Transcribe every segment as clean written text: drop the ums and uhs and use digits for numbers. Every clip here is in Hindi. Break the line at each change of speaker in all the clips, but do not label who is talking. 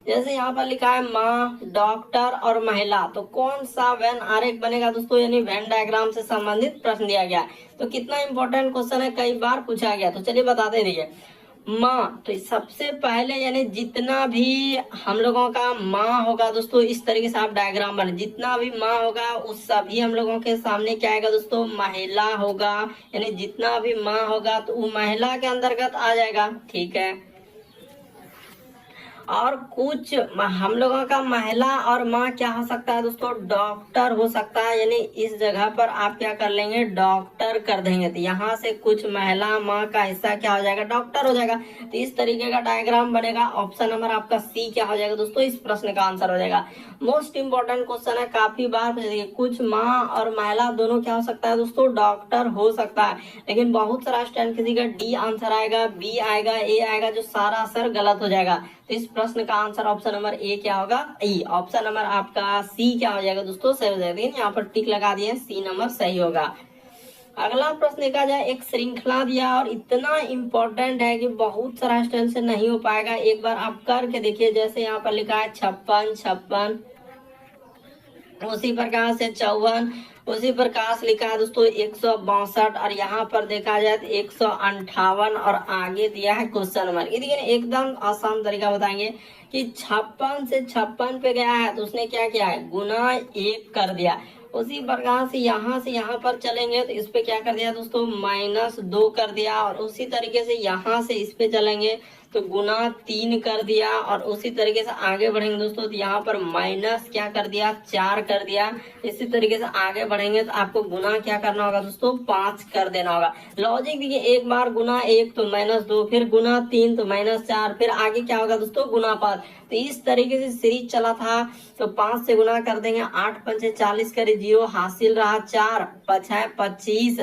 जैसे यहाँ पर लिखा है माँ, डॉक्टर और महिला, तो कौन सा वेन आरेख बनेगा दोस्तों, यानी वेन डायग्राम से संबंधित प्रश्न दिया गया है। तो कितना इंपॉर्टेंट क्वेश्चन है, कई बार पूछा गया। तो चलिए बताते देखिए, माँ, तो सबसे पहले यानी जितना भी हम लोगों का माँ होगा दोस्तों, इस तरीके से आप डायग्राम बने, जितना भी माँ होगा उस सभी हम लोगों के सामने क्या आएगा दोस्तों, महिला होगा। यानी जितना भी माँ होगा तो वो महिला के अंतर्गत आ जाएगा, ठीक है। और कुछ हम लोगों का महिला और माँ क्या हो सकता है दोस्तों, डॉक्टर हो सकता है। यानी इस जगह पर आप क्या कर लेंगे, डॉक्टर कर देंगे, तो यहाँ से कुछ महिला माँ का हिस्सा क्या हो जाएगा, डॉक्टर हो जाएगा। तो इस तरीके का डायग्राम बनेगा। ऑप्शन नंबर आपका सी क्या हो जाएगा दोस्तों, इस प्रश्न का आंसर हो जाएगा। मोस्ट इंपॉर्टेंट क्वेश्चन है, काफी बार पूछे, कुछ माँ और महिला दोनों क्या हो सकता है दोस्तों, डॉक्टर हो सकता है। लेकिन बहुत सारा स्टैंड किसी का डी आंसर आएगा, बी आएगा, ए आएगा, जो सारा आंसर गलत हो जाएगा। तो इस प्रश्न का आंसर ऑप्शन नंबर ए क्या होगा, ई। ऑप्शन नंबर आपका सी क्या हो जाएगा दोस्तों, सही हो जाएगा। यहाँ पर टिक लगा दिए, सी नंबर सही होगा। अगला प्रश्न देखा जाए, एक श्रृंखला दिया और इतना इंपॉर्टेंट है कि बहुत सारा स्टैंड से नहीं हो पाएगा। एक बार आप करके देखिए, जैसे यहाँ पर लिखा है 56 56, उसी प्रकार से 54, उसी प्रकार से लिखा है दोस्तों 162, और यहाँ पर देखा जाए तो 158, और आगे दिया है क्वेश्चन नंबर। ये देखिए एकदम आसान तरीका बताएंगे कि 56 से 56 पे गया है तो उसने क्या किया है, गुना 1 कर दिया। उसी प्रकार से यहाँ पर चलेंगे तो इस पे क्या कर दिया दोस्तों, -2 कर दिया। और उसी तरीके से यहाँ से इस पे चलेंगे तो गुना 3 कर दिया। और उसी तरीके से आगे बढ़ेंगे दोस्तों तो यहाँ पर माइनस क्या कर दिया, 4 कर दिया। इसी तरीके से आगे बढ़ेंगे तो आपको गुना क्या करना होगा दोस्तों, 5 कर देना होगा। लॉजिक देखिए, एक बार गुना 1 तो -2, फिर गुना 3 तो -4, फिर आगे क्या होगा दोस्तों, गुना 5। तो इस तरीके से सीरीज चला था। तो 5 से गुना कर देंगे, 8 पंचे 40 करे 0, हासिल रहा 4, 5 है 25,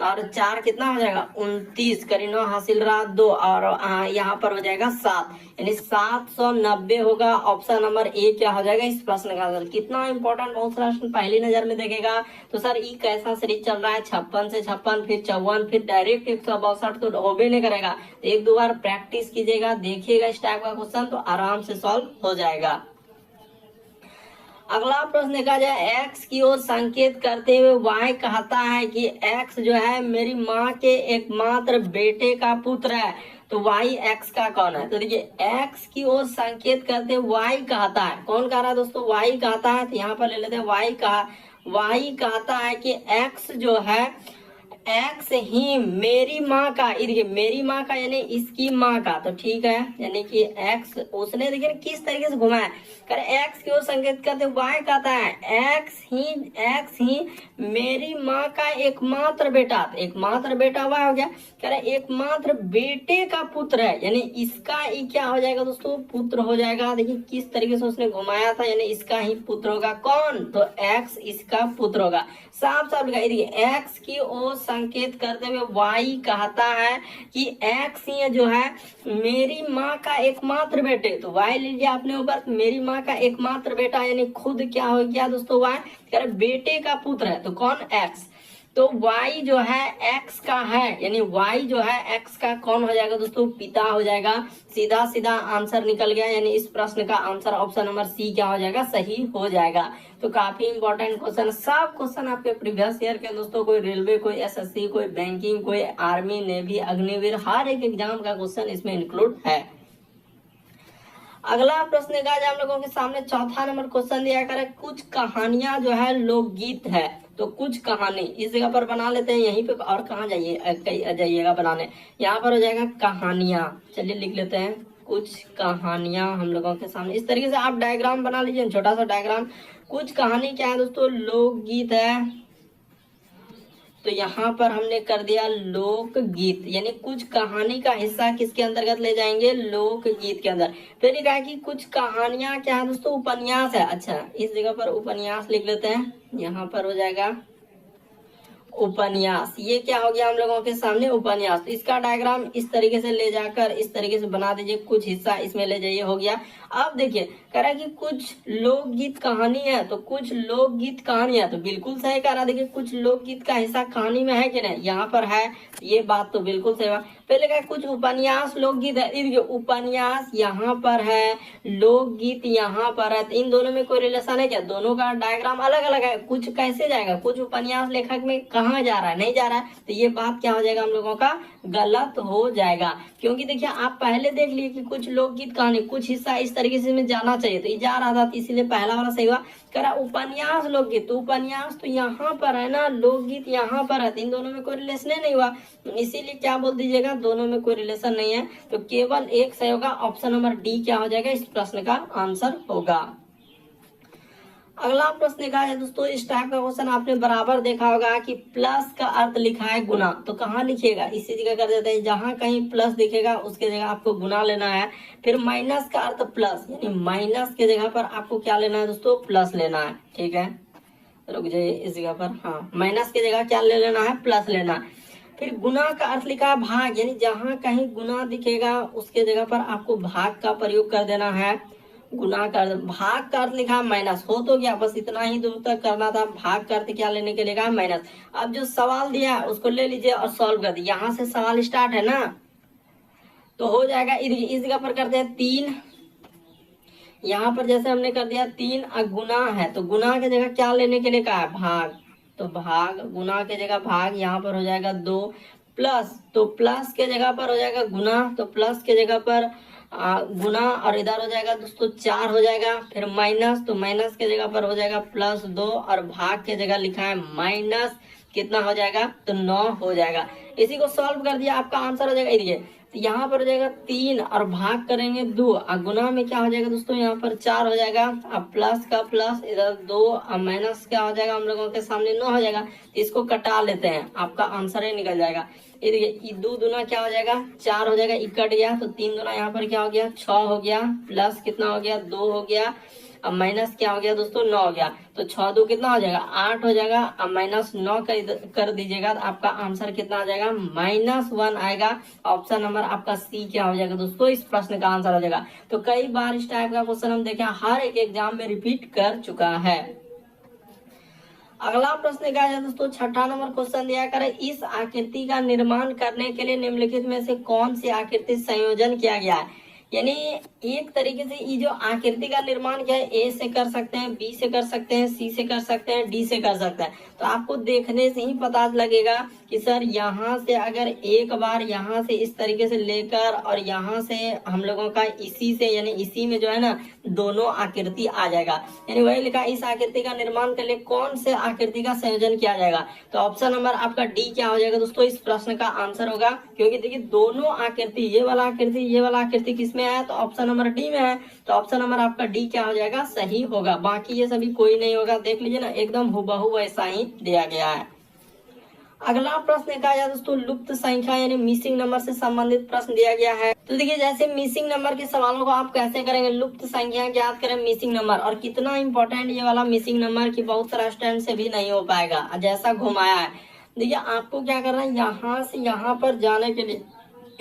और 4 कितना हो जाएगा 29, करी 9, हासिल रहा 2, और यहाँ पर हो जाएगा 7, यानी 790 होगा। ऑप्शन नंबर ए क्या हो जाएगा इस प्रश्न का आंसर। कितना इंपॉर्टेंट, बहुत सारा प्रश्न पहली नजर में देखेगा तो सर ई कैसा सीरीज चल रहा है, 56 से 56, फिर 54, फिर डायरेक्ट 162, तो होबे नहीं करेगा। तो एक दो बार प्रैक्टिस कीजिएगा, देखिएगा इस टाइप का क्वेश्चन तो आराम से सॉल्व हो जाएगा। अगला प्रश्न देखा जाए, एक्स की ओर संकेत करते हुए वाई कहता है कि एक्स जो है मेरी माँ के एकमात्र बेटे का पुत्र है, तो वाई एक्स का कौन है। तो देखिए एक्स की ओर संकेत करते हुए वाई कहता है, कौन कह रहा है दोस्तों, वाई कहता है। तो यहाँ पर ले लेते हैं वाई कहता है कि एक्स जो है, एक्स ही मेरी माँ का, देखिए मेरी माँ का यानी इसकी माँ का, तो ठीक है। यानी कि एक्स, उसने देखिए किस तरीके से घुमाया, करे एक्स की ओर संकेत करते वाई कहता है एक्स ही मेरी माँ का एकमात्र बेटा, तो एकमात्र बेटा वाई हो गया। करे एकमात्र बेटे का पुत्र है, यानी इसका ही क्या हो जाएगा दोस्तों, पुत्र हो जाएगा। देखिए किस तरीके से उसने घुमाया था, यानी इसका ही पुत्र होगा कौन, तो एक्स इसका पुत्र होगा। साफ साफ लिखा, देखिए एक्स की ओर संकेत करते हुए वाई कहता है कि एक्स ही जो है मेरी माँ का एकमात्र बेटे, तो वाई लीजिए अपने ऊपर, मेरी माँ का एकमात्र बेटा यानी खुद क्या हो गया दोस्तों, वाई कह रहे बेटे का पुत्र है, तो कौन, एक्स। तो y जो है x का है, यानी y जो है x का कौन हो जाएगा दोस्तों, पिता हो जाएगा। सीधा सीधा आंसर निकल गया, यानी इस प्रश्न का आंसर ऑप्शन नंबर सी क्या हो जाएगा, सही हो जाएगा। तो काफी इंपॉर्टेंट क्वेश्चन, सब क्वेश्चन आपके प्रीवियस ईयर के दोस्तों, कोई रेलवे, कोई एसएससी, कोई बैंकिंग, कोई आर्मी, नेवी, अग्निवीर, हर एक एग्जाम का क्वेश्चन इसमें इंक्लूड है। अगला प्रश्न देखा जाए हम लोगों के सामने, चौथा नंबर क्वेश्चन दिया करे, कुछ कहानियां जो है लोकगीत है, तो कुछ कहानी इस जगह पर बना लेते हैं, यहीं पे और कहाँ जाइएगा बनाने, यहाँ पर हो जाएगा कहानियां। चलिए लिख लेते हैं कुछ कहानियां हम लोगों के सामने। इस तरीके से आप डायग्राम बना लीजिए, छोटा सा डायग्राम। कुछ कहानी क्या है दोस्तों, लोकगीत है, तो यहाँ पर हमने कर दिया लोकगीत, यानी कुछ कहानी का हिस्सा किसके अंतर्गत ले जाएंगे, लोकगीत के अंदर। फिर लिखा है कि कुछ कहानियां क्या है दोस्तों, उपन्यास है। अच्छा इस जगह पर उपन्यास लिख लेते हैं, यहाँ पर हो जाएगा उपन्यास। ये क्या हो गया हम लोगों के सामने, उपन्यास। तो इसका डायग्राम इस तरीके से ले जाकर इस तरीके से बना दीजिए, कुछ हिस्सा इसमें ले जाइए, हो गया। अब देखिए कह रहा है कि कुछ लोकगीत कहानी है, तो कुछ लोकगीत कहानी है, तो बिल्कुल सही कह रहा है। देखिए कुछ लोकगीत का हिस्सा कहानी में है कि नहीं, यहाँ पर है, ये बात तो बिल्कुल सही बात। पहले कहा कुछ उपन्यास लोकगीत है, देखिए उपन्यास यहाँ पर है, लोकगीत यहाँ पर है, तो इन दोनों में कोई रिलेशन है क्या? दोनों का डायग्राम अलग अलग है। कुछ कैसे जाएगा, कुछ उपन्यास लेखक में कहाँ जा रहा है, नहीं जा रहा है, तो ये बात क्या हो जाएगा हम लोगों का, गलत हो जाएगा। क्योंकि देखिए आप पहले देख लिए कि कुछ लोकगीत कहानी कुछ हिस्सा इस तरीके से में जाना चाहिए, तो ये जा रहा था, तो इसीलिए पहला वाला सही हुआ। करा उपन्यास लोकगीत, तो उपन्यास तो यहाँ पर है ना, लोकगीत यहाँ पर है, इन दोनों में कोई रिलेशन नहीं हुआ, इसीलिए क्या बोल दीजिएगा, दोनों में कोई रिलेशन नहीं है, तो केवल एक सही होगा। ऑप्शन नंबर डी क्या हो जाएगा, इस प्रश्न का आंसर होगा। अगला प्रश्न देखा है दोस्तों, इस टाइप का क्वेश्चन आपने बराबर देखा होगा कि प्लस का अर्थ लिखा है गुना, तो कहाँ लिखिएगा, इसी जगह कर देते हैं, जहां कहीं प्लस दिखेगा उसके जगह आपको गुना लेना है। फिर माइनस का अर्थ प्लस, यानी माइनस के जगह पर आपको क्या लेना है दोस्तों, प्लस लेना है। ठीक है, रुक जाइए इस जगह पर, हाँ माइनस की जगह क्या ले लेना है, प्लस लेना है। फिर गुना का अर्थ लिखा है भाग, यानी जहां कहीं गुना दिखेगा उसके जगह पर आपको भाग का प्रयोग कर देना है। गुना कर, भाग का अर्थ लिखा है माइनस, हो तो गया, बस इतना ही दूर तक करना था। भाग का अर्थ क्या लेने के लिए माइनस। अब जो सवाल दिया है उसको ले लीजिए और सॉल्व कर दीजिए, यहाँ से सवाल स्टार्ट है ना, तो हो जाएगा। इस जगह पर करते हैं 3, यहाँ पर जैसे हमने कर दिया 3, गुना है तो गुना की जगह क्या लेने के लिए कहा है, भाग, तो भाग, गुना के जगह भाग, यहाँ पर हो जाएगा 2, प्लस, तो प्लस के जगह पर हो जाएगा गुना, तो प्लस के जगह पर गुना, और इधर हो जाएगा दोस्तों 4 हो जाएगा। फिर माइनस, तो माइनस के जगह पर हो जाएगा +2, और भाग के जगह लिखा है माइनस, कितना हो जाएगा, तो 9 हो जाएगा। इसी को सॉल्व कर दिया, आपका आंसर हो जाएगा ये, तो यहाँ पर हो जाएगा 3 और भाग करेंगे 2, और गुना में क्या हो जाएगा दोस्तों, यहाँ पर 4 हो जाएगा, अब प्लस का प्लस, इधर 2, और माइनस क्या हो जाएगा हम लोगों के सामने 9 हो जाएगा। इसको कटा लेते हैं, आपका आंसर ही निकल जाएगा। ये देखिए 2 दूना क्या हो जाएगा, 4 हो जाएगा, कट गया, तो 3 दूना यहाँ पर क्या हो गया, 6 हो गया, प्लस कितना हो गया, 2 हो गया, अब माइनस क्या हो गया दोस्तों, 9 हो गया, तो 6 2 कितना हो जाएगा, 8 हो जाएगा, अब -9 कर दीजिएगा, तो आपका आंसर कितना आ जाएगा, -1 आएगा। ऑप्शन नंबर आपका सी क्या हो जाएगा दोस्तों, इस प्रश्न का आंसर हो जाएगा। तो कई बार इस टाइप का क्वेश्चन हम देखें हर एक एग्जाम में रिपीट कर चुका है। अगला प्रश्न क्या है दोस्तों, 6ठा नंबर क्वेश्चन दिया करे, इस आकृति का निर्माण करने के लिए निम्नलिखित में से कौन सी आकृति संयोजन किया गया है। यानी एक तरीके से ये जो आकृति का निर्माण क्या है, ए से कर सकते हैं, बी से कर सकते हैं, सी से कर सकते हैं, डी से कर सकते हैं। तो आपको देखने से ही पता लगेगा कि सर यहाँ से अगर एक बार यहाँ से इस तरीके से लेकर और यहाँ से हम लोगों का इसी से, यानी इसी में जो है ना दोनों आकृति आ जाएगा। यानी वही लिखा, इस आकृति का निर्माण के लिए कौन से आकृति का संयोजन किया जाएगा। तो ऑप्शन नंबर आपका डी क्या हो जाएगा दोस्तों, इस प्रश्न का आंसर होगा। क्योंकि देखिए दोनों आकृति, ये वाला आकृति, ये वाला आकृति किसमें है, तो ऑप्शन नंबर डी में है, तो ऑप्शन नंबर आपका डी क्या हो जाएगा, सही होगा। बाकी ये सभी कोई नहीं होगा, देख लीजिए ना एकदम हुबहू वैसा ही दिया गया है। अगला प्रश्न कहा जाए दोस्तों, लुप्त संख्या यानी मिसिंग नंबर से संबंधित प्रश्न दिया गया है। तो देखिए जैसे मिसिंग नंबर के सवालों को आप कैसे करेंगे, लुप्त संख्या ज्ञात करें मिसिंग नंबर, और कितना इंपॉर्टेंट ये वाला मिसिंग नंबर की बहुत सारा स्टूडेंट से भी नहीं हो पाएगा, जैसा घुमाया है। देखिए आपको क्या करना है, यहाँ से यहाँ पर जाने के लिए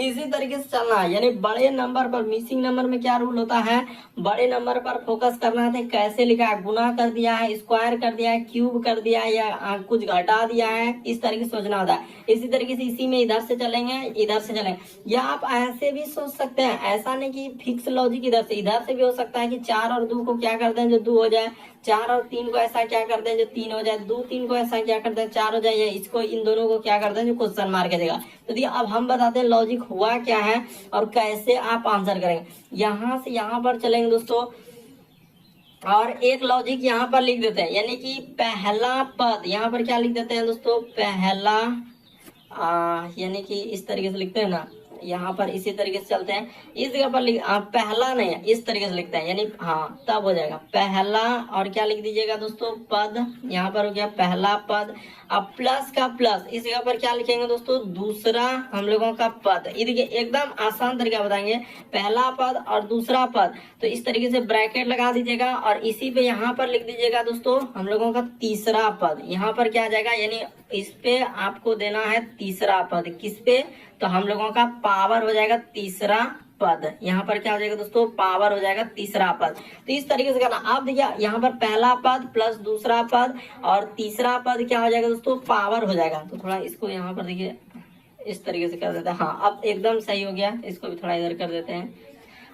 इसी तरीके से चलना है। यानी बड़े नंबर पर, मिसिंग नंबर में क्या रूल होता है, बड़े नंबर पर फोकस करना है। कैसे लिखा है, गुना कर दिया है, स्क्वायर कर दिया है, क्यूब कर दिया है, या कुछ घटा दिया है, इस तरीके से सोचना होता है। इसी तरीके से इसी में इधर से चलेंगे, इधर से चलेंगे, या आप ऐसे भी सोच सकते हैं। ऐसा नहीं कि फिक्स लॉजिक इधर से भी हो सकता है कि 4 और 2 को क्या कर दें जो 2 हो जाए, 4 और 3 को ऐसा क्या कर दें जो 3 हो जाए, 2 3 को ऐसा क्या कर दें 4 हो जाए, या इसको इन दोनों को क्या कर दें जो क्वेश्चन मार्क देगा। तो देखिए अब हम बताते हैं लॉजिक हुआ क्या है और कैसे आप आंसर करेंगे। यहाँ से यहाँ पर चलेंगे दोस्तों, और एक लॉजिक यहाँ पर लिख देते हैं, यानी कि पहला पद यहाँ पर क्या लिख देते हैं दोस्तों, पहला यानी कि इस तरीके से लिखते हैं ना, यहाँ पर इसी तरीके से चलते हैं। इस जगह पर पहला नहीं है, इस तरीके से लिखते हैं, यानी हाँ तब हो जाएगा पहला, और क्या लिख दीजिएगा दोस्तों, पद। यहाँ पर हो गया पहला पद। अब प्लस का प्लस, इस जगह पर क्या लिखेंगे दोस्तों, दूसरा हम लोगों का पद। ये देखिए एकदम आसान तरीका बताएंगे, पहला पद और दूसरा पद, तो इस तरीके से ब्रैकेट लगा दीजिएगा, और इसी पे यहाँ पर लिख दीजिएगा दोस्तों हम लोगों का तीसरा पद। यहाँ पर क्या आ जाएगा, यानी इस पे आपको देना है तीसरा पद, किस पे, तो हम लोगों का पावर हो जाएगा तीसरा पद, यहाँ पर क्या हो जाएगा दोस्तों, पावर हो जाएगा तीसरा पद। तो इस तरीके से करना। आप देखिए यहाँ पर पहला पद प्लस दूसरा पद और तीसरा पद क्या हो जाएगा दोस्तों, पावर हो जाएगा। तो थोड़ा इसको यहाँ पर देखिए इस तरीके से कर देते हैं। हाँ, अब एकदम सही हो गया, इसको भी थोड़ा इधर कर देते हैं।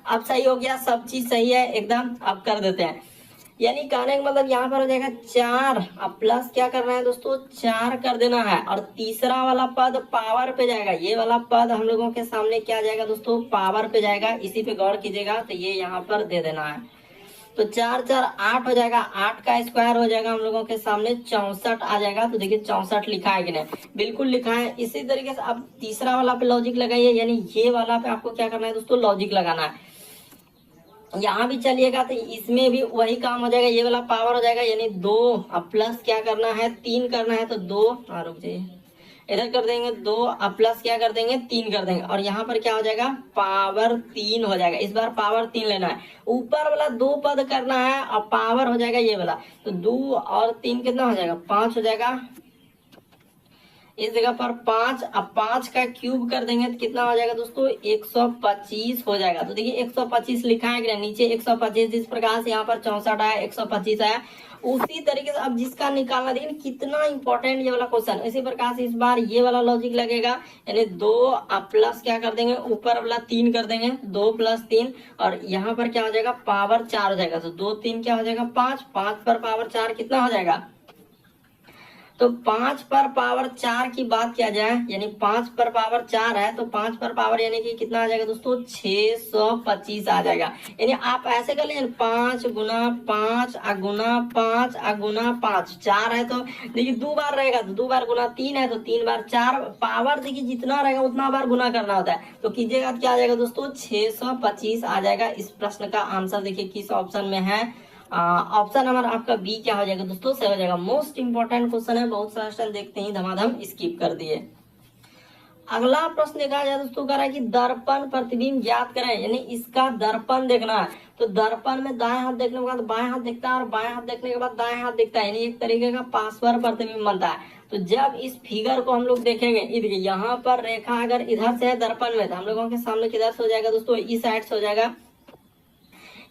अब सही हो गया, सब चीज सही है एकदम। अब कर देते हैं, यानी कहने का मतलब यहाँ पर हो जाएगा 4, अब प्लस क्या करना है दोस्तों, 4 कर देना है। और तीसरा वाला पद पावर पे जाएगा, ये वाला पद हम लोगों के सामने क्या जाएगा दोस्तों, पावर पे जाएगा। इसी पे गौर कीजिएगा, तो ये यहाँ पर दे देना है। तो 4 4 8 हो जाएगा, 8 का स्क्वायर हो जाएगा हम लोगों के सामने 64 आ जाएगा। तो देखिए 64 लिखा है कि नहीं, बिल्कुल लिखा है। इसी तरीके से अब तीसरा वाला पे लॉजिक लगाइए, यानी ये वाला पे आपको क्या करना है दोस्तों, लॉजिक लगाना है। यहाँ भी चलिएगा तो इसमें भी वही काम हो जाएगा, ये वाला पावर हो जाएगा यानी 2, अब प्लस क्या करना है, 3 करना है। तो 2, रुक जाइए, इधर कर देंगे 2, अब प्लस क्या कर देंगे, 3 कर देंगे। और यहाँ पर क्या हो जाएगा, पावर 3 हो जाएगा। इस बार पावर 3 लेना है, ऊपर वाला 2 पद करना है और पावर हो जाएगा ये वाला। तो 2 और 3 कितना हो जाएगा, 5 हो जाएगा। इस जगह पर 5, अब 5 का क्यूब कर देंगे तो कितना हो जाएगा दोस्तों, 125 हो जाएगा। तो देखिए 125 लिखा है कि नीचे 125, जिस प्रकार से यहाँ पर 64 आया, 125 आया, उसी तरीके से अब जिसका निकालना, देखिए कितना इंपॉर्टेंट ये वाला क्वेश्चन। इसी प्रकार से इस बार ये वाला लॉजिक लगेगा, यानी 2 अब प्लस क्या कर देंगे, ऊपर वाला 3 कर देंगे, 2 + 3 और यहाँ पर क्या हो जाएगा, पावर 4 हो जाएगा। तो 2 3 क्या हो जाएगा, 5, 5 पर पावर 4 कितना हो जाएगा। तो 5 पर पावर 4 की बात किया जाए, यानी 5 पर पावर 4 है, तो 5 पर पावर यानी कि कितना आ जाएगा दोस्तों, 625 आ जाएगा। यानी आप ऐसे कर लीजिए 5 गुना 5 गुना 5 गुना 5, 4 है तो देखिए 2 बार रहेगा, तो 2 बार गुना 3 है तो 3 बार 4, पावर देखिए जितना रहेगा उतना बार गुना करना होता है। तो कीजिएगा क्या आ जाएगा दोस्तों, 625 आ जाएगा। इस प्रश्न का आंसर देखिए किस ऑप्शन में है, ऑप्शन नंबर आपका बी क्या हो जाएगा दोस्तों, सही हो जाएगा। मोस्ट इंपॉर्टेंट क्वेश्चन है, बहुत सारा क्वेश्चन देखते ही धमाधम स्किप कर दिए। अगला प्रश्न देखा जाए दोस्तों, कह रहा है कि दर्पण प्रतिबिंब ज्ञात करें, यानी इसका दर्पण देखना है। तो दर्पण में दाएं हाथ देखने के बाद बाएं हाथ दिखता है और बाएं हाथ देखने के बाद दाएं हाथ दिखता है, यानी एक तरीके का पार्श्व प्रतिबिंब बनता है। तो जब इस फिगर को हम लोग देखेंगे, देखिए यहाँ पर रेखा अगर इधर से है दर्पण में, तो हम लोगों के सामने किधर से हो जाएगा दोस्तों, इस साइड से हो जाएगा।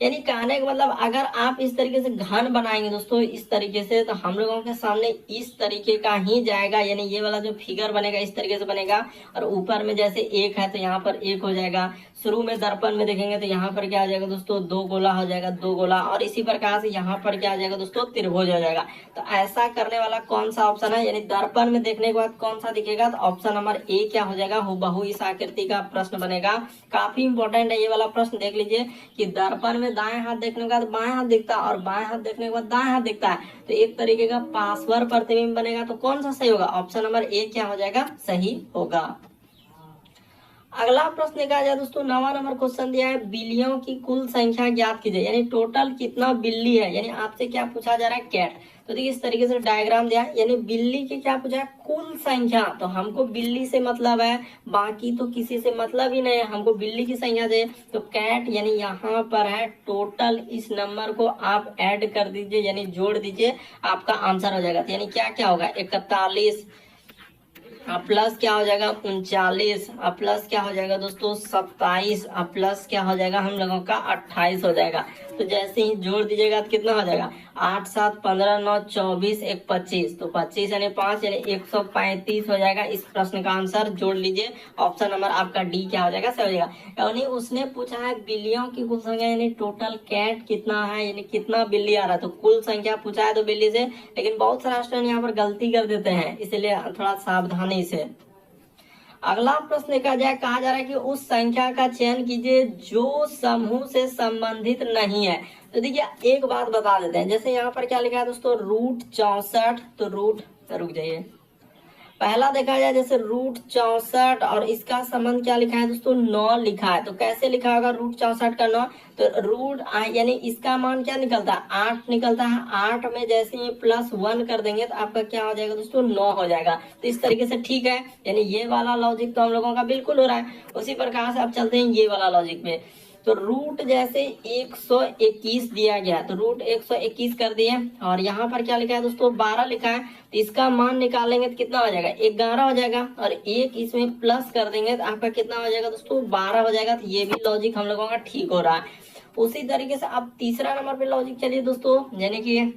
यानी कहने का मतलब अगर आप इस तरीके से घन बनाएंगे दोस्तों, इस तरीके से, तो हम लोगों के सामने इस तरीके का ही जाएगा, यानी ये वाला जो फिगर बनेगा इस तरीके से बनेगा। और ऊपर में जैसे 1 है तो यहाँ पर 1 हो जाएगा। शुरू में दर्पण में देखेंगे तो यहाँ पर क्या आ जाएगा दोस्तों, 2 गोला हो जाएगा, 2 गोला। और इसी प्रकार से यहाँ पर क्या आ जाएगा दोस्तों, त्रिभुज हो जाएगा। तो ऐसा करने वाला कौन सा ऑप्शन है, यानी दर्पण में देखने के बाद कौन सा दिखेगा, तो ऑप्शन नंबर ए क्या हो जाएगा, हुबहू इस आकृति का प्रश्न बनेगा। काफी इंपॉर्टेंट है ये वाला प्रश्न, देख लीजिए कि दर्पण में दाएं हाथ देखने के बाद बाएं हाथ दिखता है और बाएं हाथ देखने के बाद दाएं हाथ दिखता है, तो एक तरीके का पार्श्व प्रतिबिंब बनेगा। तो कौन सा सही होगा, ऑप्शन नंबर ए क्या हो जाएगा, सही होगा। अगला प्रश्न देखा जाए दोस्तों, 9वां नंबर क्वेश्चन दिया है, बिल्लियों की कुल संख्या ज्ञात कीजिए, यानी टोटल कितना बिल्ली है, यानी आपसे क्या पूछा जा रहा है, कैट। तो देखिए इस तरीके से डायग्राम दिया है, यानी बिल्ली की क्या पूछा है, कुल संख्या। तो हमको बिल्ली से मतलब है, बाकी तो किसी से मतलब ही नहीं है, हमको बिल्ली की संख्या चाहिए। तो कैट यानी यहाँ पर है टोटल, इस नंबर को आप ऐड कर दीजिए, यानी जोड़ दीजिए, आपका आंसर हो जाएगा। यानी क्या क्या होगा, 41 प्लस क्या हो जाएगा 39, प्लस क्या हो जाएगा दोस्तों 27, प्लस क्या हो जाएगा हम लोगों का 28 हो जाएगा। तो जैसे ही जोड़ दीजिएगा तो कितना हो जाएगा, 8 7 15 9 24 1 25, तो 25 यानी 5 यानी 135 हो जाएगा। इस प्रश्न का आंसर जोड़ लीजिए, ऑप्शन नंबर आपका डी क्या हो जाएगा, सही हो जाएगा। यानी उसने पूछा है बिल्लियों की कुल संख्या, यानी टोटल कैट कितना है, यानी कितना बिल्ली आ रहा है, तो कुल संख्या पूछा है तो बिल्ली से। लेकिन बहुत सारा स्टूडेंट यहाँ पर गलती कर देते हैं, इसलिए थोड़ा सावधानी से। अगला प्रश्न देखा जाए, कहा जा रहा है कि उस संख्या का चयन कीजिए जो समूह से संबंधित नहीं है। तो देखिए एक बात बता देते हैं, जैसे यहाँ पर क्या लिखा है दोस्तों, √64, तो रुक जाइए, पहला देखा जाए जैसे √64 और इसका संबंध क्या लिखा है दोस्तों, 9 लिखा है। तो कैसे लिखा होगा √64 का 9, तो रूट यानी इसका मान क्या निकलता है, 8 निकलता है। 8 में जैसे ही +1 कर देंगे तो आपका क्या हो जाएगा दोस्तों, 9 हो जाएगा। तो इस तरीके से ठीक है, यानी ये वाला लॉजिक तो हम लोगों का बिल्कुल हो रहा है। उसी प्रकार से अब चलते हैं ये वाला लॉजिक पे। तो रूट जैसे 121 दिया गया तो रूट 121 कर दिए, और यहाँ पर क्या लिखा है दोस्तों 12 लिखा है, तो इसका मान निकालेंगे तो कितना हो जाएगा 11 हो जाएगा, और एक इसमें प्लस कर देंगे तो आपका कितना हो जाएगा दोस्तों 12 हो जाएगा। तो ये भी लॉजिक हम लोगों का ठीक हो रहा है। उसी तरीके से अब तीसरा नंबर पे लॉजिक चलिए दोस्तों, यानी कि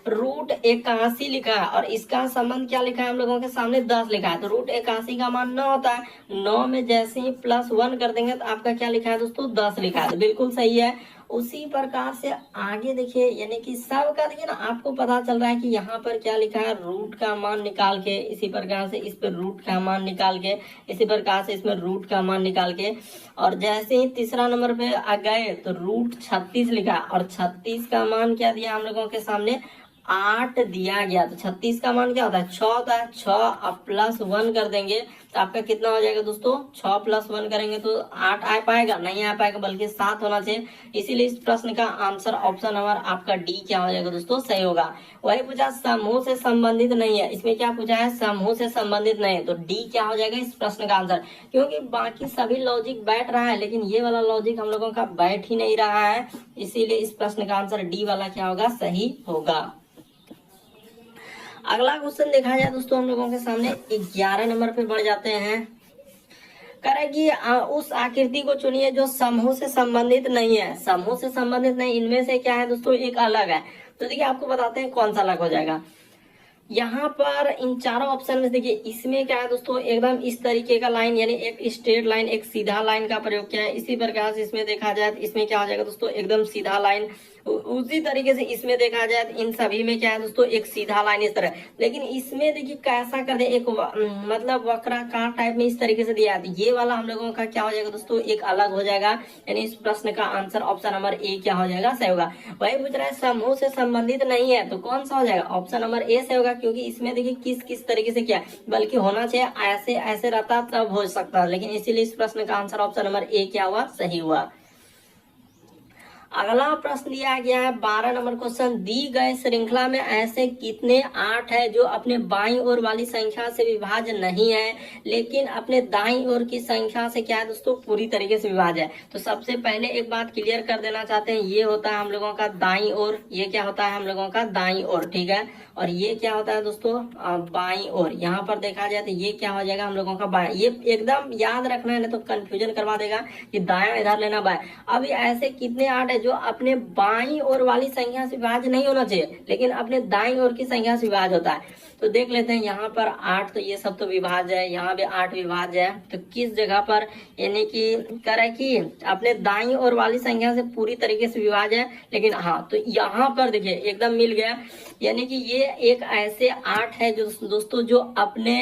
रूट 81 लिखा है और इसका संबंध क्या लिखा है हम लोगों के सामने 10 लिखा है, तो रूट 81 का मान 9 होता है, 9 में जैसे ही +1 कर देंगे तो आपका क्या लिखा है दोस्तों 10 लिखा है, तो बिल्कुल सही है। उसी प्रकार से आगे देखिए, यानी कि सब का देखिए ना आपको पता चल रहा है कि यहाँ पर क्या लिखा है रूट का मान निकाल के, इसी प्रकार से इस पर रूट का मान निकाल के, इसी प्रकार से इसमें रूट का मान निकाल के, और जैसे ही तीसरा नंबर पे आ गए तो रूट 36 लिखा, और 36 का मान क्या दिया हम लोगों के सामने 8 दिया गया, तो 36 का मान क्या होता है 6 होता है, 6 अब +1 कर देंगे तो आपका कितना हो जाएगा दोस्तों 6 + 1 करेंगे तो 8 आ पाएगा, नहीं आ पाएगा, बल्कि 7 होना चाहिए। इसीलिए इस प्रश्न का आंसर ऑप्शन नंबर आपका डी क्या हो जाएगा दोस्तों सही होगा। वही पूछा समूह से संबंधित नहीं है, इसमें क्या पूछा है समूह से संबंधित नहीं है, तो डी क्या हो जाएगा इस प्रश्न का आंसर, क्योंकि बाकी सभी लॉजिक बैठ रहा है लेकिन ये वाला लॉजिक हम लोगों का बैठ ही नहीं रहा है, इसीलिए इस प्रश्न का आंसर डी वाला क्या होगा सही होगा। अगला क्वेश्चन देखा जाए दोस्तों हम लोगों के सामने 11 नंबर पे बढ़ जाते हैं। करेगी उस आकृति को चुनिए जो समूह से संबंधित नहीं है, समूह से संबंधित नहीं, इनमें से क्या है दोस्तों एक अलग है, तो देखिए आपको बताते हैं कौन सा अलग हो जाएगा। यहाँ पर इन चारों ऑप्शन में देखिए इसमें क्या है दोस्तों एकदम इस तरीके का लाइन, यानी एक स्ट्रेट लाइन एक सीधा लाइन का प्रयोग किया है। इसी प्रकार से इसमें देखा जाए तो इसमें क्या हो जाएगा दोस्तों एकदम सीधा लाइन, उसी तरीके से इसमें देखा जाए तो इन सभी में क्या है दोस्तों एक सीधा लाइन इस तरह, लेकिन इसमें देखिए कैसा कर दे एक मतलब वक्राकार टाइप में इस तरीके से दिया है, ये वाला हम लोगों का क्या हो जाएगा दोस्तों एक अलग हो जाएगा, यानी इस प्रश्न का आंसर ऑप्शन नंबर ए क्या हो जाएगा सही होगा। वही पूछ रहा है समूह से संबंधित नहीं है तो कौन सा हो जाएगा ऑप्शन नंबर ए सही होगा, क्योंकि इसमें देखिए किस किस तरीके से क्या बल्कि होना चाहिए ऐसे ऐसे रहता तब हो सकता है, लेकिन इसीलिए इस प्रश्न का आंसर ऑप्शन नंबर ए क्या हुआ सही हुआ। अगला प्रश्न दिया गया है 12 नंबर क्वेश्चन, दी गए श्रृंखला में ऐसे कितने 8 है जो अपने बाईं ओर वाली संख्या से विभाज्य नहीं है लेकिन अपने दाईं ओर की संख्या से क्या है दोस्तों पूरी तरीके से विभाज्य है। तो सबसे पहले एक बात क्लियर कर देना चाहते हैं, ये होता है हम लोगों का दाईं ओर, ये क्या होता है हम लोगों का दाईं ओर, ठीक है, और ये क्या होता है दोस्तों बाईं ओर। यहाँ पर देखा जाए तो ये क्या हो जाएगा हम लोगों का बाएं, ये एकदम याद रखना है ना तो कंफ्यूजन करवा देगा कि दायां इधर लेना बाएं। अब ऐसे कितने 8 है जो अपने बाईं ओर वाली संख्या से विभाज्य नहीं होना चाहिए लेकिन अपने दाईं ओर की संख्या से विभाज्य होता है। तो देख लेते हैं यहाँ पर 8, तो ये सब तो विभाज्य है, यहाँ भी 8 विभाज्य है, तो किस जगह पर यानी कि करे कि अपने दाईं ओर वाली संख्या से पूरी तरीके से विभाज्य है, लेकिन हाँ तो यहाँ पर देखिए एकदम मिल गया, यानी कि ये एक ऐसे 8 है जो दोस्तों जो अपने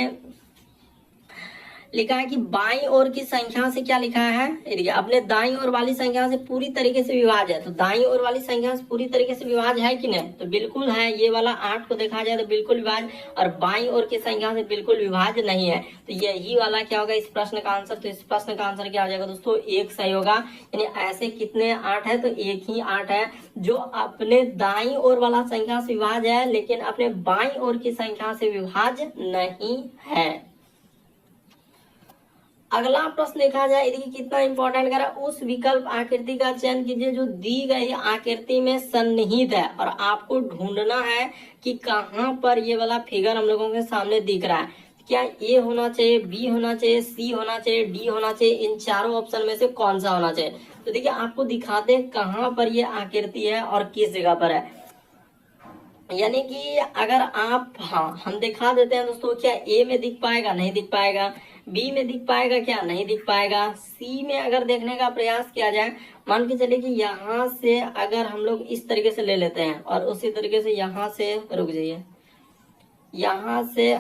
लिखा है कि बाईं ओर की संख्या से क्या लिखा है देखिए अपने दाईं ओर वाली संख्या से पूरी तरीके से विभाज्य है। तो दाईं ओर वाली संख्या से पूरी तरीके से विभाज्य है कि नहीं, तो बिल्कुल है, ये वाला 8 को देखा जाए तो बिल्कुल विभाज्य, और बाईं ओर की संख्या से बिल्कुल विभाज्य नहीं है, तो यही वाला क्या होगा इस प्रश्न का आंसर। तो इस प्रश्न का आंसर क्या हो जाएगा दोस्तों एक सही होगा, यानी ऐसे कितने 8 है तो एक ही 8 है जो अपने दाईं ओर वाला संख्या से विभाज्य है लेकिन अपने बाईं ओर की संख्या से विभाज्य नहीं है। अगला प्रश्न देखा जाए देखिए कितना इंपॉर्टेंट करा, उस विकल्प आकृति का चयन कीजिए जो दी गई आकृति में सन्निहित है, और आपको ढूंढना है कि कहाँ पर ये वाला फिगर हम लोगों के सामने दिख रहा है, क्या ए होना चाहिए, बी होना चाहिए, सी होना चाहिए, डी होना चाहिए, इन चारों ऑप्शन में से कौन सा होना चाहिए। तो देखिए आपको दिखाते हैं कहाँ पर ये आकृति है और किस जगह पर है, यानी कि अगर आप हम दिखा देते हैं दोस्तों, क्या ए में दिख पाएगा नहीं दिख पाएगा, बी में दिख पाएगा क्या नहीं दिख पाएगा, सी में अगर देखने का प्रयास किया जाए, मान के चलिए कि यहाँ से अगर हम लोग इस तरीके से ले लेते हैं और उसी तरीके से यहाँ से रुक जाइए, यहाँ से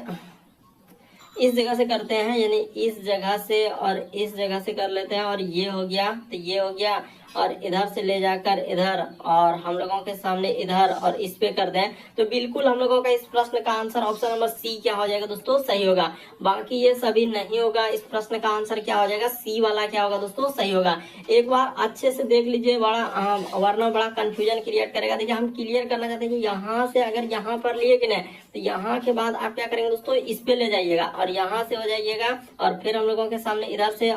इस जगह से करते हैं, यानी इस जगह से और इस जगह से कर लेते हैं, और ये हो गया तो ये हो गया, और इधर से ले जाकर इधर और हम लोगों के सामने इधर और इस पे कर दें तो बिल्कुल हम लोगों का इस प्रश्न का आंसर ऑप्शन नंबर सी क्या हो जाएगा दोस्तों, सही होगा। बाकी ये सभी नहीं होगा। इस प्रश्न का आंसर क्या हो जाएगा, सी वाला क्या होगा दोस्तों, सही होगा। एक बार अच्छे से देख लीजिए, वरना बड़ा कंफ्यूजन क्रिएट करेगा। देखिए हम क्लियर करना चाहते हैं कि यहाँ से अगर यहाँ पर लिए कि नहीं, तो यहाँ के बाद आप क्या करेंगे दोस्तों, इस पे ले जाइएगा और यहाँ से हो जाइएगा और फिर हम लोगों के सामने इधर से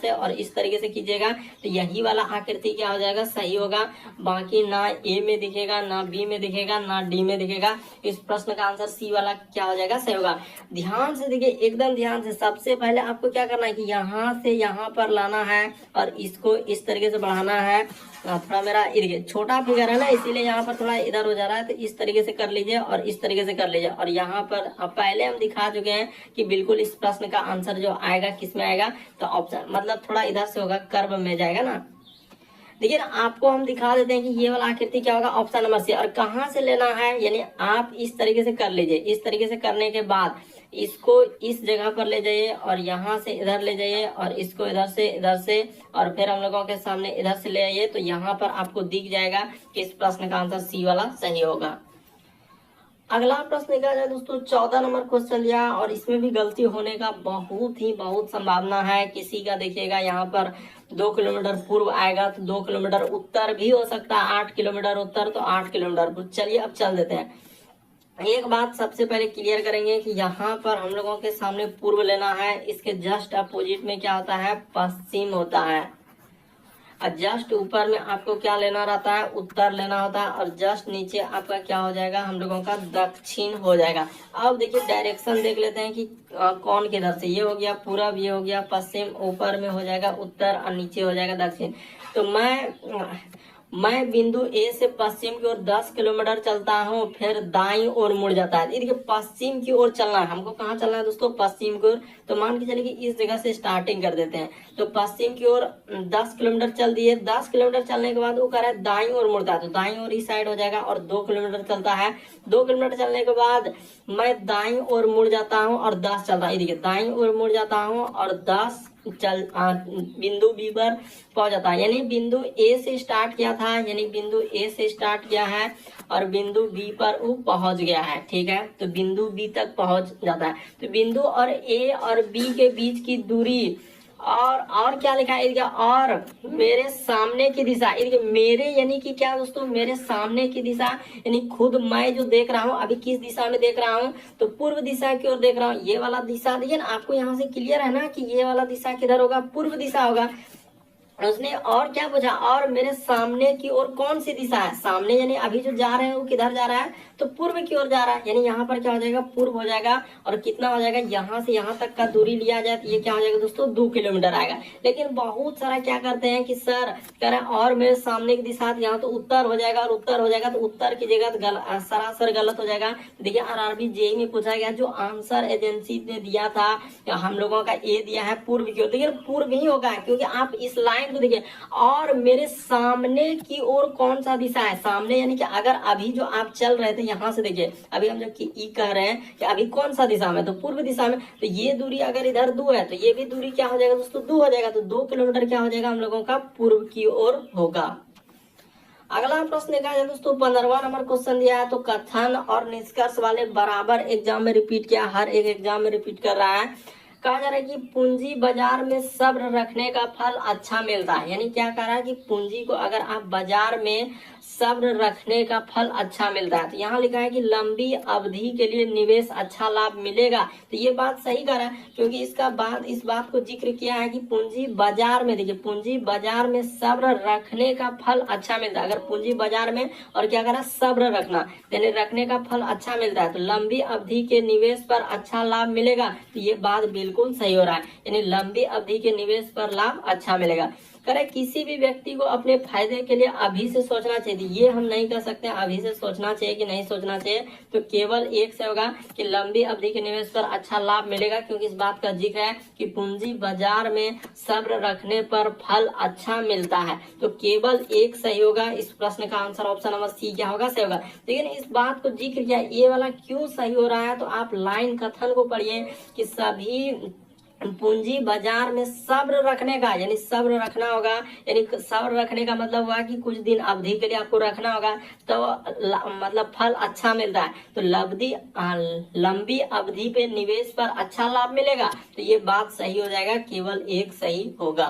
और इस तरीके से कीजिएगा तो यही वाला आकृति क्या हो जाएगा, सही होगा। बाकी ना ए में दिखेगा, ना बी में दिखेगा, ना डी में दिखेगा। इस प्रश्न का आंसर सी वाला क्या हो जाएगा, सही होगा। ध्यान से देखिए, एकदम ध्यान से। सबसे पहले आपको क्या करना है कि यहाँ से यहाँ पर लाना है और इसको इस तरीके से बढ़ाना है। थोड़ा मेरा इधर छोटा फिगर है ना, इसीलिए यहाँ पर थोड़ा इधर हो जा रहा है, तो इस तरीके से कर लीजिए और इस तरीके से कर लीजिए। और यहाँ पर पहले हम दिखा चुके हैं कि बिल्कुल इस प्रश्न का आंसर जो आएगा किस में आएगा, तो ऑप्शन मतलब थोड़ा इधर से होगा, कर्व में जाएगा ना। देखिए ना, आपको हम दिखा देते हैं कि ये वाला आकृति क्या होगा, ऑप्शन नंबर सी। और कहाँ से लेना है, यानी आप इस तरीके से कर लीजिए। इस तरीके से करने के बाद इसको इस जगह पर ले जाइए और यहाँ से इधर ले जाइए और इसको इधर से और फिर हम लोगों के सामने इधर से ले आइए, तो यहाँ पर आपको दिख जाएगा कि इस प्रश्न का आंसर सी वाला सही होगा। अगला प्रश्न देखा जाए दोस्तों, 14 नंबर क्वेश्चन लिया और इसमें भी गलती होने का बहुत संभावना है। किसी का देखिएगा यहाँ पर 2 किलोमीटर पूर्व आएगा तो 2 किलोमीटर उत्तर भी हो सकता है, 8 किलोमीटर उत्तर तो 8 किलोमीटर पूर्व। चलिए अब चल देते हैं। एक बात सबसे पहले क्लियर करेंगे कि यहाँ पर हम लोगों के सामने पूर्व लेना है, इसके जस्ट अपोजिट में क्या होता है, पश्चिम होता है। और जस्ट ऊपर में आपको क्या लेना रहता है, उत्तर लेना होता है। और जस्ट नीचे आपका क्या हो जाएगा, हम लोगों का दक्षिण हो जाएगा। अब देखिए डायरेक्शन देख लेते हैं कि कौन किधर से, ये हो गया पूरब, ये हो गया पश्चिम, ऊपर में हो जाएगा उत्तर और नीचे हो जाएगा दक्षिण। तो मैं बिंदु ए से पश्चिम की ओर 10 किलोमीटर चलता हूँ, फिर दाईं ओर मुड़ जाता है। देखिए पश्चिम की ओर चलना है, हमको कहाँ चलना है दोस्तों, पश्चिम की ओर। तो मान के चलिए कि इस जगह से स्टार्टिंग कर देते हैं। तो पश्चिम की ओर 10 किलोमीटर चल दिए। 10 किलोमीटर चलने के बाद वो कह रहा है दाईं ओर मुड़ता है, तो दाईं ओर इस साइड हो जाएगा और 2 किलोमीटर चलता है। 2 किलोमीटर चलने के बाद मैं दाईं ओर मुड़ जाता हूँ और 10 चलता है। देखिए दाईं ओर मुड़ जाता हूँ और 10 बिंदु बी पर पहुंच जाता है। यानी बिंदु ए से स्टार्ट किया था, यानी बिंदु ए से स्टार्ट किया है और बिंदु बी पर वो पहुंच गया है। ठीक है, तो बिंदु बी तक पहुंच जाता है। तो बिंदु और ए और बी के बीच की दूरी और क्या लिखा है, और मेरे सामने की दिशा। मेरे यानी कि क्या दोस्तों, मेरे सामने की दिशा, यानी खुद मैं जो देख रहा हूँ अभी किस दिशा में देख रहा हूँ, तो पूर्व दिशा की ओर देख रहा हूँ। ये वाला दिशा देखिए ना, आपको यहाँ से क्लियर है ना कि ये वाला दिशा किधर होगा, पूर्व दिशा होगा। उसने और क्या पूछा, और मेरे सामने की ओर कौन सी दिशा है, सामने यानी अभी जो जा रहे हैं वो किधर जा रहा है, तो पूर्व की ओर जा रहा है। यानी यहाँ पर क्या हो जाएगा, पूर्व हो जाएगा। और कितना हो जाएगा, यहाँ से यहाँ तक का दूरी लिया जाए तो ये क्या हो जाएगा दोस्तों, 2 किलोमीटर आएगा। लेकिन बहुत सारा क्या करते हैं कि सर कह रहे हैं और मेरे सामने की दिशा, यहाँ तो उत्तर हो जाएगा और उत्तर हो जाएगा, तो उत्तर की जगह तो सरासर गलत हो जाएगा। देखिए आरआरबी जेईई में पूछा गया, जो आंसर एजेंसी ने दिया था हम लोगों का ए दिया है पूर्व की ओर। देखिए पूर्व ही होगा, क्योंकि आप इस लाइन तो देखिए, और मेरे सामने की ओर कौन सा दिशा है, सामने यानी कि अगर अभी जो आप चल रहे थे यहाँ से, देखिए अभी हम जब कि ई कह रहे हैं कि अभी कौन सा दिशा में, तो पूर्व दिशा में। तो ये दूरी अगर इधर 2 है तो ये भी दूरी क्या हो जाएगा दोस्तों, 2 हो जाएगा। तो 2 किलोमीटर क्या हो जाएगा हम लोगों का, पूर्व की ओर होगा। अगला प्रश्न देखा जाए दोस्तों, 15वां नंबर क्वेश्चन दिया है। तो कथन और निष्कर्ष वाले बराबर एग्जाम में रिपीट किया, हर एक एग्जाम में रिपीट कर रहा है। कहा जा रहा है कि पूंजी बाजार में सब्र रखने का फल अच्छा मिलता है। यानी क्या कह रहा है कि पूंजी को अगर आप बाजार में सब्र रखने का फल अच्छा मिलता है। तो यहाँ लिखा है कि लंबी अवधि के लिए निवेश अच्छा लाभ मिलेगा। तो ये बात सही कह रहा है, क्योंकि इस बात को जिक्र किया है कि पूंजी बाजार में, देखिए पूंजी बाजार में सब्र रखने का फल अच्छा मिलता है। अगर पूंजी बाजार में और क्या करा, सब्र रखना, यानी रखने का फल अच्छा मिलता है, तो लंबी अवधि के निवेश पर अच्छा लाभ मिलेगा। तो ये बात बिल्कुल सही हो रहा है, यानी लंबी अवधि के निवेश पर लाभ अच्छा मिलेगा। करे किसी भी व्यक्ति को अपने फायदे के लिए अभी से सोचना चाहिए, ये हम नहीं कर सकते अभी से सोचना चाहिए कि नहीं सोचना चाहिए। तो केवल एक से होगा कि लंबी अवधि के निवेश पर अच्छा लाभ मिलेगा, क्योंकि इस बात का जिक्र है कि पूंजी बाजार में सब्र रखने पर फल अच्छा मिलता है। तो केवल एक सही होगा। इस प्रश्न का आंसर ऑप्शन नंबर सी क्या होगा, सही होगा। लेकिन इस बात को जिक्र किया, ये वाला क्यों सही हो रहा है, तो आप लाइन कथन को पढ़िए कि सभी पूंजी बाजार में सब्र रखने का, यानी सब्र रखना होगा। यानी सब्र रखने का मतलब हुआ कि कुछ दिन अवधि के लिए आपको रखना होगा, तो मतलब फल अच्छा मिलता है। तो लंबी अवधि पे निवेश पर अच्छा लाभ मिलेगा। तो ये बात सही हो जाएगा, केवल एक सही होगा।